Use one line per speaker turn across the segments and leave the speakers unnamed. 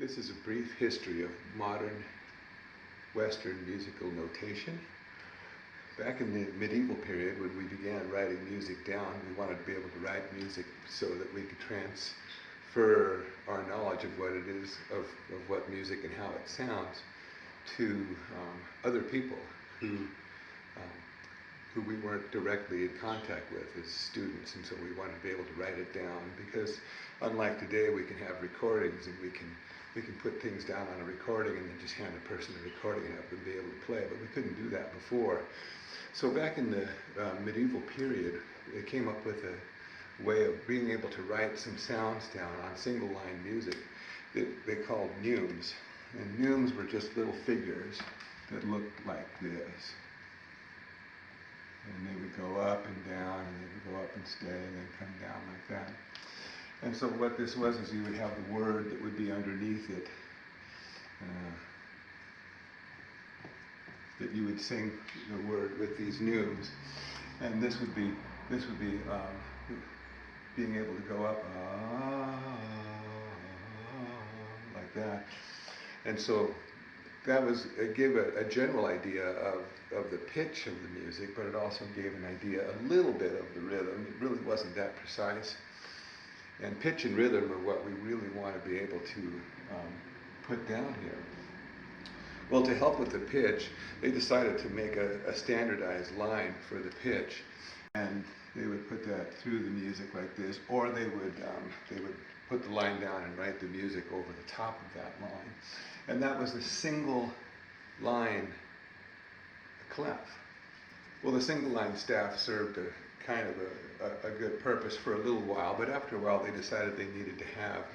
This is a brief history of modern Western musical notation. Back in the medieval period, when we began writing music down, we wanted to be able to write music so that we could transfer our knowledge of what it is, of what music and how it sounds to other people who we weren't directly in contact with as students, and so we wanted to be able to write it down, because unlike today, we can have recordings and we can put things down on a recording and then just hand a person a recording and have them be able to play, but we couldn't do that before. So back in the medieval period, they came up with a way of being able to write some sounds down on single line music that they called neumes. And neumes were just little figures that looked like this. And they would go up and down, and they would go up and stay, and then come down like that. And so what this was is you would have the word that would be underneath it, that you would sing the word with these neumes. And this would be being able to go up like that. And so it gave a general idea of the pitch of the music, but it also gave an idea, a little bit of the rhythm. It really wasn't that precise. And pitch and rhythm are what we really want to be able to put down here. Well, to help with the pitch, they decided to make a standardized line for the pitch, and they would put that through the music like this, or they would put the line down and write the music over the top of that line. And that was the single line clef. Well, the single line staff served a kind of a good purpose for a little while, but after a while they decided they needed to have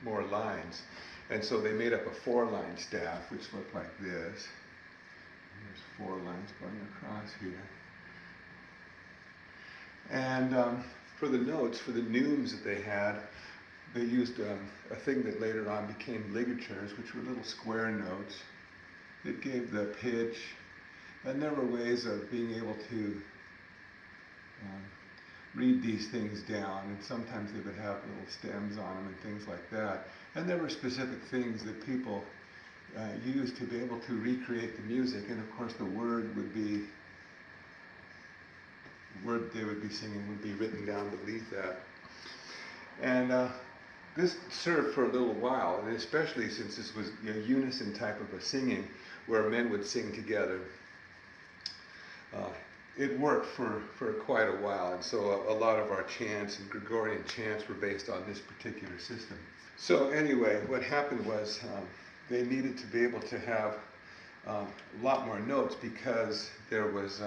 more lines. And so they made up a 4-line staff, which looked like this. And there's 4 lines going across here. And for the notes, for the neumes that they had, they used a thing that later on became ligatures, which were little square notes that gave the pitch. And there were ways of being able to read these things down, and sometimes they would have little stems on them and things like that. And there were specific things that people used to be able to recreate the music, and of course the word they would be singing would be written down beneath that. And this served for a little while, and especially since this was a unison type of a singing where men would sing together. It worked for quite a while, and so a lot of our chants and Gregorian chants were based on this particular system. So anyway, what happened was they needed to be able to have a lot more notes, because there was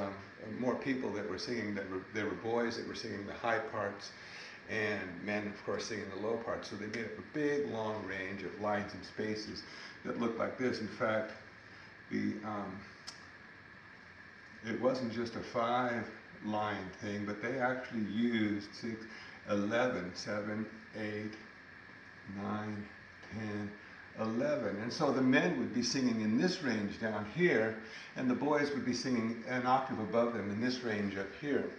more people that were singing. There were boys that were singing the high parts, and men, of course, singing the low parts. So they made up a big, long range of lines and spaces that looked like this. In fact, it wasn't just a 5-line thing, but they actually used 11, 7, 8, 9, 10, 11. And so the men would be singing in this range down here, and the boys would be singing an octave above them in this range up here.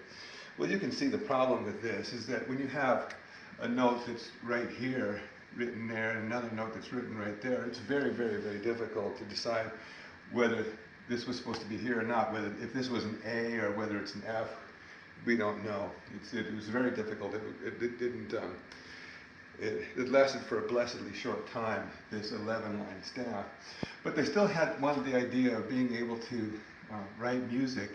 Well, you can see the problem with this is that when you have a note that's right here written there and another note that's written right there, it's very, very, very difficult to decide whether this was supposed to be here or not, whether if this was an A or whether it's an F, we don't know. It was very difficult. It lasted for a blessedly short time, this 11-line staff. But they still wanted the idea of being able to write music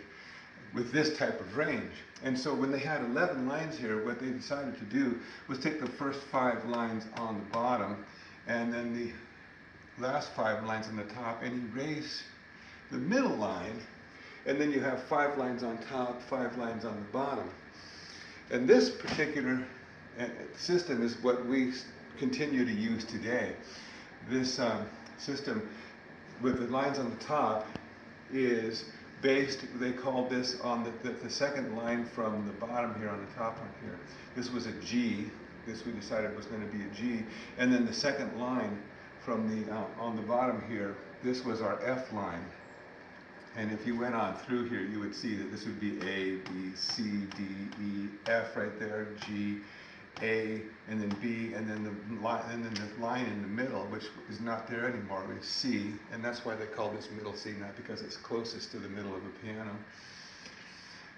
with this type of range. And so when they had 11 lines here, what they decided to do was take the first 5 lines on the bottom and then the last 5 lines on the top and erase the middle line, and then you have 5 lines on top, 5 lines on the bottom. And this particular system is what we continue to use today. This system with the lines on the top is based, they called this on the second line from the bottom here on the top one here. This was a G. This we decided was going to be a G. And then the second line from on the bottom here, this was our F line. And if you went on through here, you would see that this would be A, B, C, D, E, F right there, G, A, and then B, and then the line in the middle, which is not there anymore, is C, and that's why they call this middle C, not because it's closest to the middle of a piano.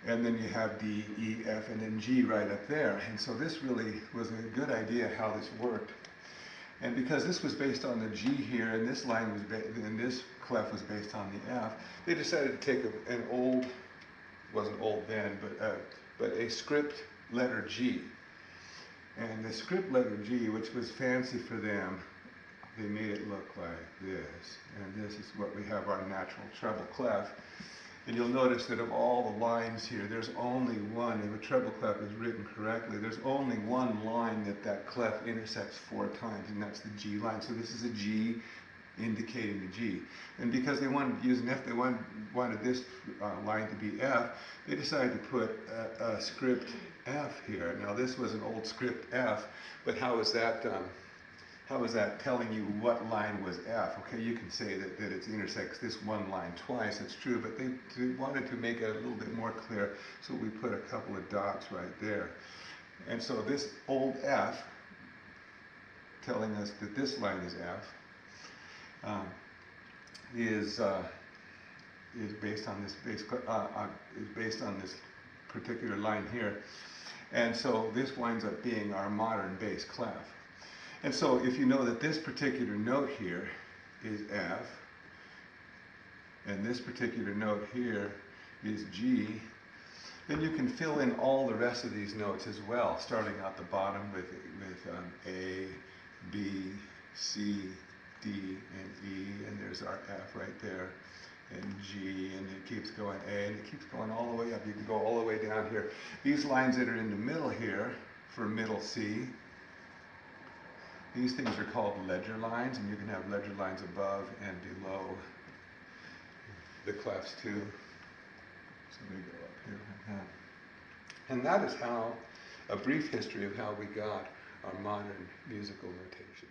And then you have D, E, F, and then G right up there. And so this really was a good idea how this worked. And because this was based on the G here, and this line was, and this clef was based on the F, they decided to take an old, wasn't old then, but a script letter G. And the script letter G, which was fancy for them, they made it look like this. And this is what we have our natural treble clef. And you'll notice that of all the lines here, there's only one, if a treble clef is written correctly, there's only one line that clef intersects 4 times, and that's the G line. So this is a G indicating the G. And because they wanted to use an F, they wanted this line to be F, they decided to put a script F here. Now this was an old script F, but how is that how is that telling you what line was F? Okay, you can say that it intersects this one line twice, it's true, but they wanted to make it a little bit more clear, so we put a couple of dots right there. And so this old F, telling us that this line is F, is based on this particular line here. And so this winds up being our modern bass clef. And so if you know that this particular note here is F, and this particular note here is G, then you can fill in all the rest of these notes as well, starting out the bottom with A, B, C, D, and E, and there's our F right there, and G, and it keeps going A, and it keeps going all the way up. You can go all the way down here. These lines that are in the middle here for middle C, these things are called ledger lines, and you can have ledger lines above and below the clefs too. So we go up here like that. And that is how, a brief history of how we got our modern musical notation.